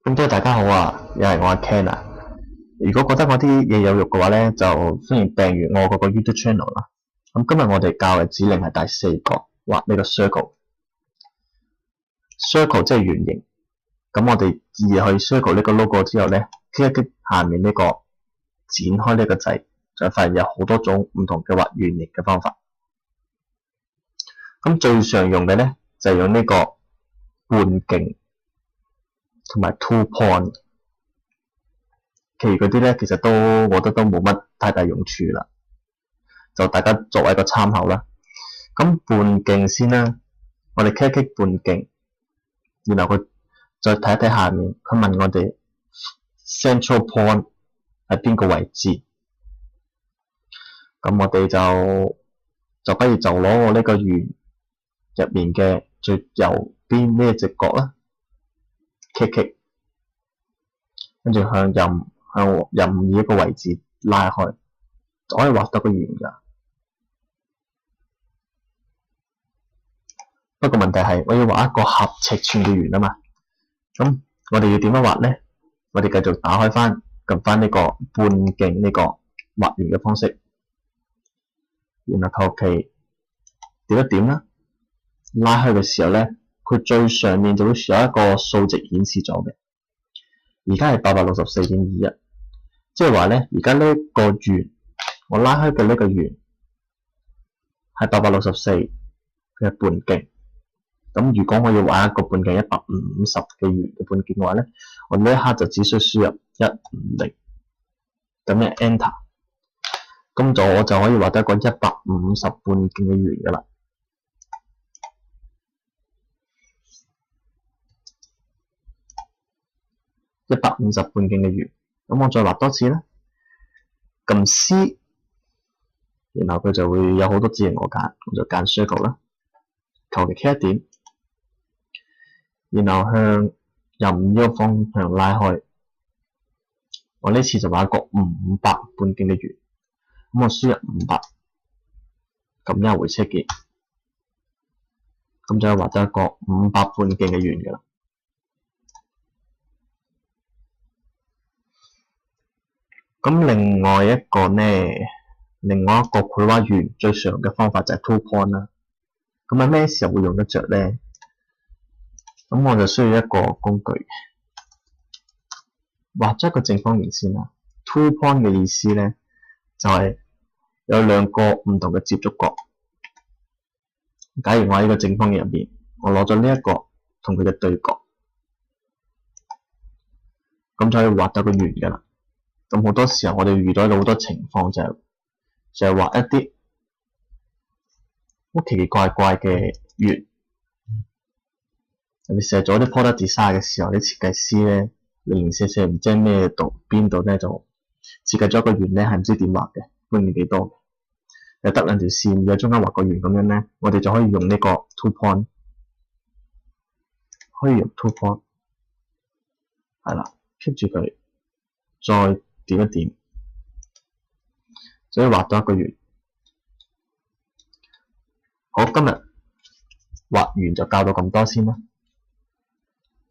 咁多位大家好啊，又係我阿 Ken 啊。如果覺得我啲嘢有肉嘅話咧，就歡迎訂閱我嗰個 YouTube channel 啦。咁今日我哋教嘅指令係第4個，畫呢個 circle。circle 即係圓形。咁我哋移去 circle 呢個 logo 之後咧，click 一 click 下面呢個展開呢個掣，就發現有好多種唔同嘅畫圓形嘅方法。咁最常用嘅咧就係用呢個半徑同埋 two point， 其餘嗰啲咧其實我覺得都冇乜太大用處啦，就大家作為一個參考啦。咁半徑先啦，我哋 click 一 click 半徑，然後佢再睇一睇下面，佢問我哋 central point 喺邊個位置，咁我哋就不如就攞我呢個圓入面嘅最右邊呢隻角啦。click， 跟住向任意一個位置拉開，就可以畫到個圓㗎。不過問題係，我要畫一個合尺寸嘅圓啊嘛。咁我哋要點樣畫咧？我哋繼續打開翻，撳翻呢個半徑呢個畫圓嘅方式，然後求其點一點啦。拉開嘅時候咧，佢最上面就會有一個數值顯示咗嘅。而家係864.21，即係話咧，而家呢個圓，我拉開嘅呢個圓係864嘅半徑。咁如果我要畫一個半徑150嘅圓嘅半徑嘅話咧，我呢一刻就只需輸入150，咁樣 enter， 咁我就可以畫得一個150半徑嘅圓噶啦。150半徑嘅圓，咁我再畫多次啦，撳 C， 然後佢就會有好多指令我揀，我就揀 circle 啦，求其 click 一點，然後向任意一個方向拉開，我呢次就畫一個500半徑嘅圓，咁我輸入500，撳一回車鍵，咁就可以畫得一個500半徑嘅圓嘅啦。咁另外一個繪畫圓最常用嘅方法就係 two point 啦。咁喺咩時候會用得着咧？咁我就需要一個工具，畫咗一個正方形先啦。two point 嘅意思咧，就係有兩個唔同嘅接觸角。假如我喺呢個正方形入邊，我攞咗呢一個同佢嘅對角，咁就可以畫到個圓噶啦。咁好多時候我哋遇到好多情況就係畫一啲好奇奇怪怪嘅圓。你寫咗啲 product design 嘅時候，啲設計師咧零零舍舍唔知喺咩度邊度咧就設計咗個圓咧係唔知點畫嘅，永遠幾多嘅，又得兩條線，喺中間畫個圓咁樣咧，我哋就可以用呢個 two point， 可以用 two point， 係啦 ，keep 住佢，再點一點，就可以畫到一個圓。好，今日畫圓就教到咁多先啦。